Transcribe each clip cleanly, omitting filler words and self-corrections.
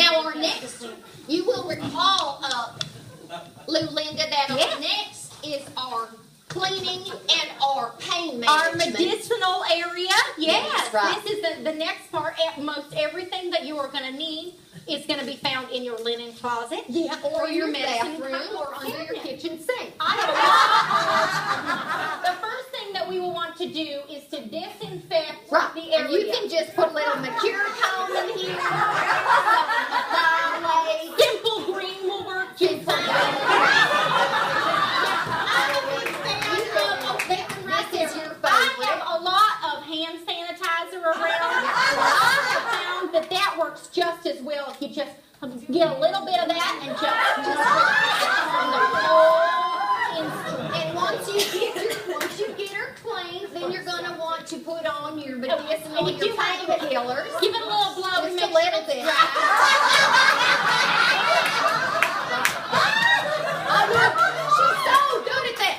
Now our next, you will recall, Lucinda, that our next is our cleaning and our pain management. Our medicinal area, yes. Right. This is the next part. Most everything that you are going to need is going to be found in your linen closet. Yeah, or your medicine bathroom or under your kitchen sink. The first thing that we will want to do is to disinfect the area. And you can just put a little mercure comb in here. Simple green will work just fine. I have a lot of hand sanitizer around. I have found that works just as well if you just get a little bit of that and just and once you get her clean, then you're gonna want to put on your medicinal, your painkillers. Give it a little blow just to make a little bit. She's so good at that.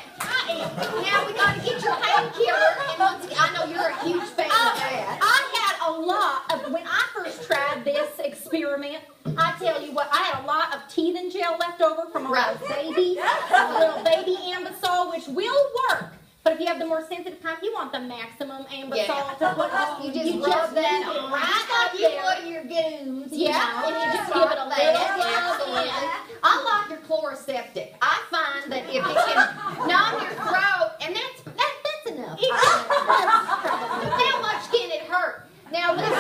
Now we gotta get your painkiller, and once again, I know you're a huge fan of that. I had a lot of, when I first tried this experiment, I tell you what, I had a lot of teething gel left over from a little baby ambisol, which will work. But if you have the more sensitive kind, you want the maximum ambisol to put on. You just rub that on right up there. One of your goons. Yeah, and you just give it a little rub in. I like your chloroseptic. I find that if it can numb your throat, and that's enough. How much can it hurt? Now listen.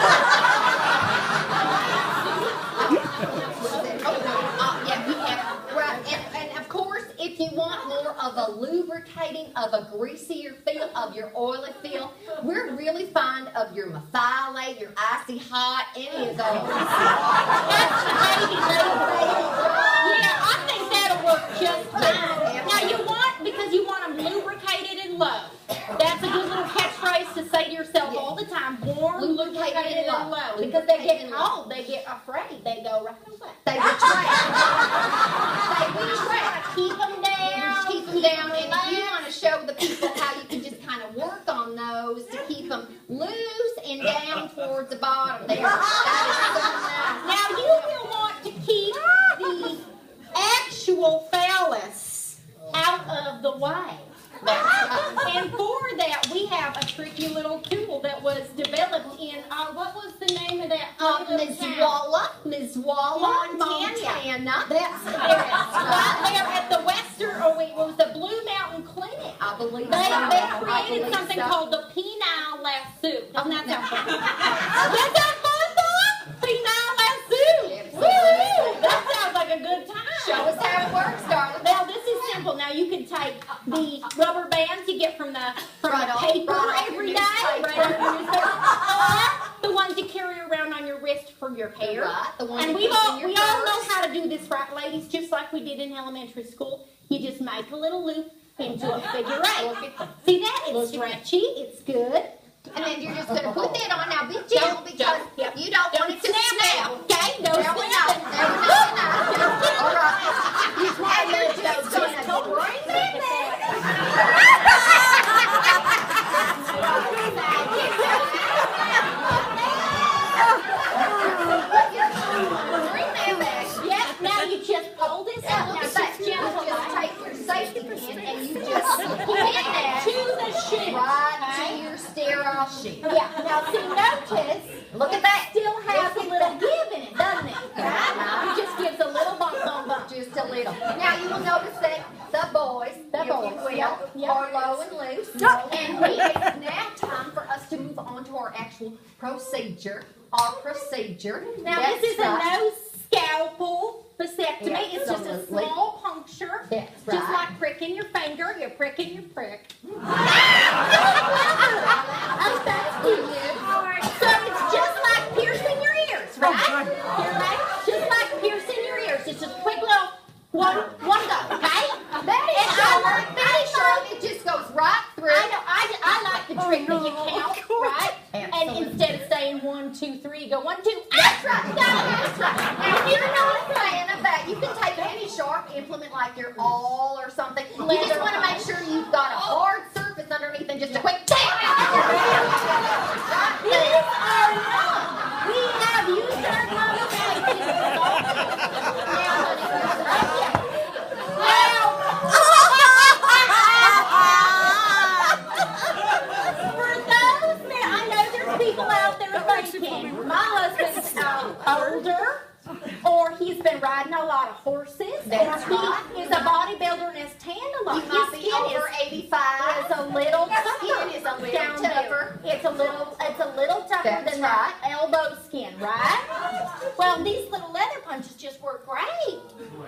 And of course, if you want more of a lubricating, of a greasier feel, of your oily feel, we're really fond of your methylate, your icy hot, any of those. Yeah, I think that'll work just fine. Now because you want them lubricated and low. That's a good little catchphrase to say to yourself all the time. Warm, lubricated, and low. Because they get cold, they get afraid, they go right away. They betray. Keep them down. Keep them down. And if you want to show the people how you can just kind of work on those to keep them loose and down towards the bottom there. Now you will want to keep the actual phallus out of the way. And for that, we have a tricky little tool that was developed in, what was the name of that? Ms. Walla, Montana. That's right there at the what was the Blue Mountain Clinic. I believe they created something called the penile lasso. Doesn't that sound fun? Does that fun, Bob? Penile lasso. Woo! That sounds like a good time. Show us how it works, darling. Well, this is simple. Now you can take the rubber bands you get from the paper every day, or the ones you carry around on your wrist for your hair. And we all know how to do this, right, ladies? Just like we did in elementary school. You just make a little loop into a figure eight. See that? It's stretchy. It's good. And then you're just going to put that on. Now be gentle because you don't want it to snap. Okay? No snapping. All right. And you're just going to bring that back. Bring that back. Yep. Now you just pull this up. Now just gentle. Just take your safety pin and you just pin that to the sheet. Right to your sterile sheet. Yeah. Now see, notice. Look at that. Still has a little give in it, doesn't it? Right? It just gives a little bump. Just a little. Now you will notice that the boys, if you will, are low and loose. And it's now time for us to move on to our actual procedure. Now this is a no scalpel vasectomy. It's just a small puncture. That's right. Just like pricking your finger. You're pricking your prick. Oh, that's cute. So it's just like piercing your ears, right? Just like piercing your ears. It's just a quick little one go, okay? That is short. It just goes right through. I know. I like the trick that you count, right? And instead of saying 1, 2, 3, you go 1, 2. That's right. That's right. Now, if you're not a fan of that, you can take any sharp implement like your awl or something. You just want to make sure you've got a hard surface underneath and just a quick tap. These are not. We have used our mother older, or he's been riding a lot of horses, That's or right. he is a bodybuilder and has tanned a lot. You might His be skin over is 85. a little Your tougher. skin is a little down tougher. there. It's a little tougher That's than right. the elbow skin, right? Well, these little leather punches just work great.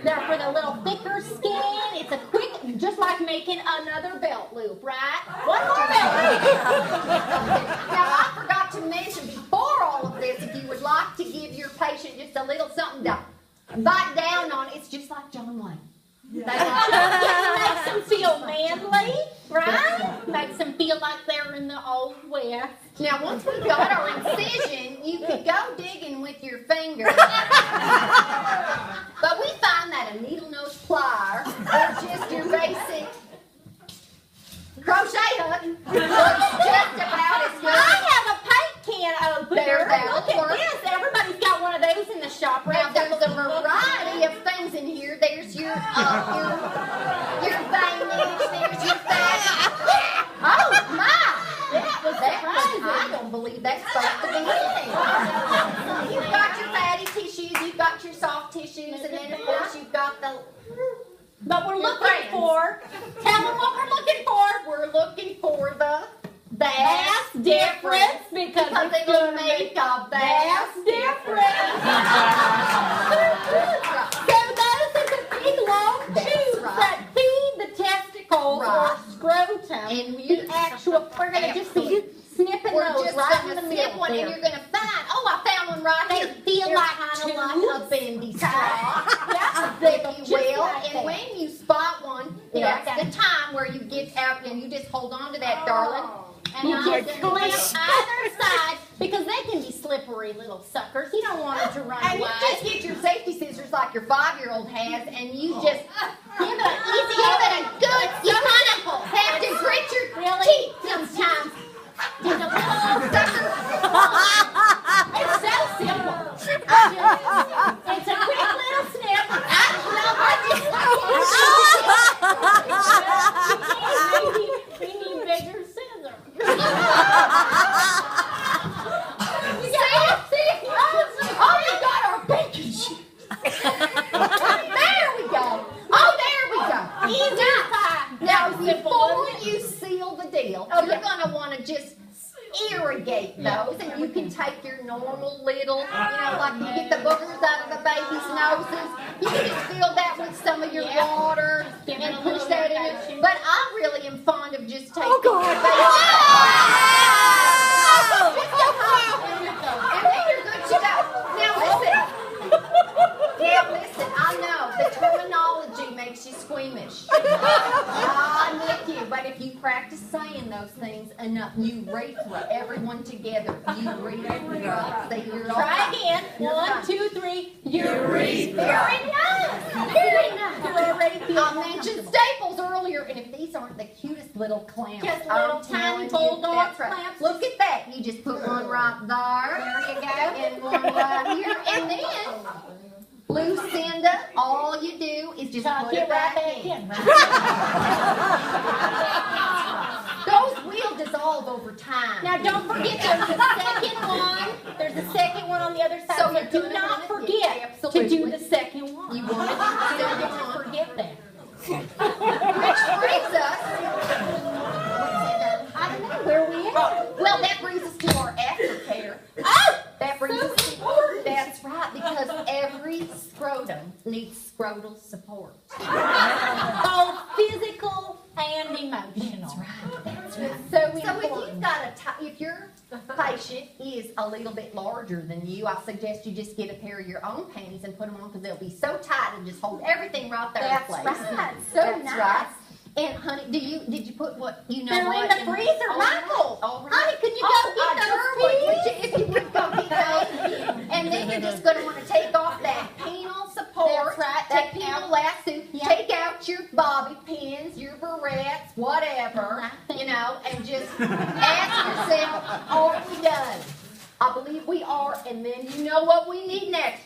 They're for the little thicker skin. It's a quick, just like making another belt loop, right? One more belt loop. Now, I forgot to mention before all of this, if you would like to give your patient just a little something to bite down on, it's just like John Wayne. They Makes them feel manly, right? Makes them feel like they're in the old West. Now, once we've got our incision, you could go digging with your finger. But we find that a needle nose plier or just your basic crochet hook looks just about as good. I have a paint can opener. There, that'll Look at work. this. Everybody's got one of those in the shop Now, right there's a variety of things in here. There's your Danish, there's your fat. Oh, my! That was I don't believe that's supposed to be in there. You've got your fatty tissues, you've got your soft tissues, and then, of course, you've got the... But we're Your looking friends. for, tell them what we're looking for. We're looking for the Vast difference because it's it'll going to make make a vast difference. So those are the big long That's tubes right. that feed the testicles Right. or scrotum. And The actual, we're going to just be snipping We're those just right going in to the snip middle one, there. and you're going to find, oh, I found one right here. They feel They're like kind of tubes. like a bendy straw, Yeah, if you just will. like And that. when you spot one, Yeah. that's the time where you get out and you just hold on to that, darling. And You I just clamp either side because they can be slippery little suckers. You don't want them to run And you away. just get your safety scissors like your 5-year-old has, and you just Give it a easy, give it a good, you kind of have to grit your really teeth sometimes. sometimes. Just a little sucker. It's so simple. It's a quick little snip. We need bigger scissors. Oh, you got our bacon sheet. There we go. Oh, there we go. Easy pie. Now, Simple, before wasn't it? you seal the deal, Okay. you're going to want to just irrigate those, and you can take your normal little, like you get the boogers out of the baby's noses. You can just fill that with some of your water Give it and a push little that in. irrigation. But I really am fond of just taking Oh, God. your baby. And then you're good to go. Now listen, I know the terminology makes you squeamish. I'm with you, but if you practice saying those things enough, urethra, everyone together, urethra. Say your Try again. You're 1, fine. 2, 3. Urethra. Very nice. Very nice. Do I already feel I mentioned staples earlier, and if these aren't the cutest little clamps, Just I'm little tiny telling you, bulldog that's right. clamps. Look at that. You just put one right there. There you go. And one right here. And then, Lucinda, all you do is just tuck put it it right back in. Those will dissolve over time. Now don't forget there's a second one. There's a second one on the other side. So So you're do doing not it? forget to Absolutely. do the second one. You want it Don't to forget that. Which brings us, I don't know where we at. well, that brings us to our aftercare. Oh, That brings so us important. That's right, because every scrotum needs scrotal support. both physical and emotional. That's right. So So if important. you've got if your patient is a little bit larger than you, I suggest you just get a pair of your own panties and put them on because they'll be so tight and just hold everything right there That's in place. right. So That's nice. right. And honey, did you put what you know? They're what in the freezer, all Michael. All right. Honey, could you Oh, go I get sure those would. peas? If you would go get those, and then you're just going to want to take off that penile support, That's right. that Take penile out- lasso, Yeah. take out your bobby pins, your barrettes, whatever, and just ask yourself, are we done? I believe we are, and then you know what we need next.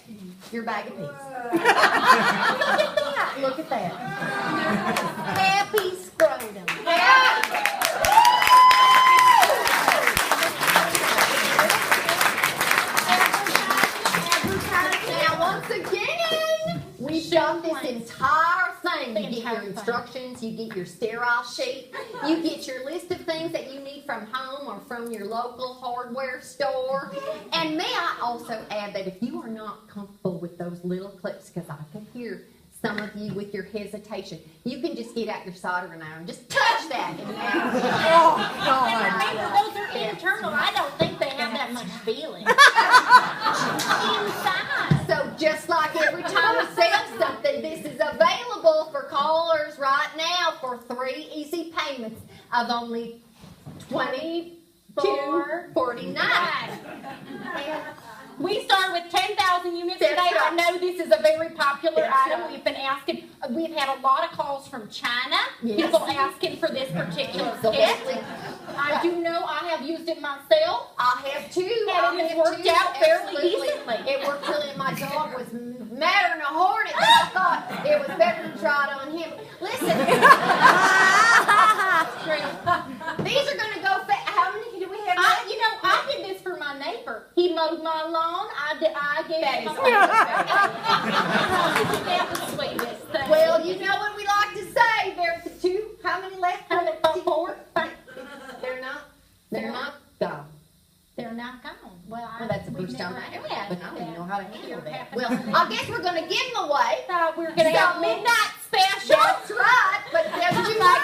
Your bag of peas. Look at that. Look at that. Happy scrotum. got this Soon. entire thing. The You get entire your thing. instructions, you get your sterile sheet, you get your list of things that you need from home or from your local hardware store. And may I also add that if you are not comfortable with those little clips, because I can hear some of you with your hesitation, you can just get out your soldering iron, just touch that. And Remember, those are internal. I don't think they have that much feeling. Inside. So just like every time we sell something, this is available for callers right now for 3 easy payments of only $22.49. We start with 10,000 units today. That's right. I know this is a very popular That's item. right. We've been asking. We've had a lot of calls from China. Yes. People asking for this particular Absolutely. kit. I do know I have used it myself. I have too. And it has worked out fairly decently. It worked till my dog was madder than a hornet, but I thought it was better to try it on him. Listen, these are going to go fast. How many do we have? I did this for my neighbor. He mowed my lawn. I gave That him is That was the sweetest thing. Well, you know what we like to say. There's 2. How many left? 4. They're not gone. They're not gone. Well, That's the we've first time never I ever had had, but I don't even know how to handle that. that. Well, I guess we're going to give them away. We're going to have So- midnight special. That's right, but there's 2 more.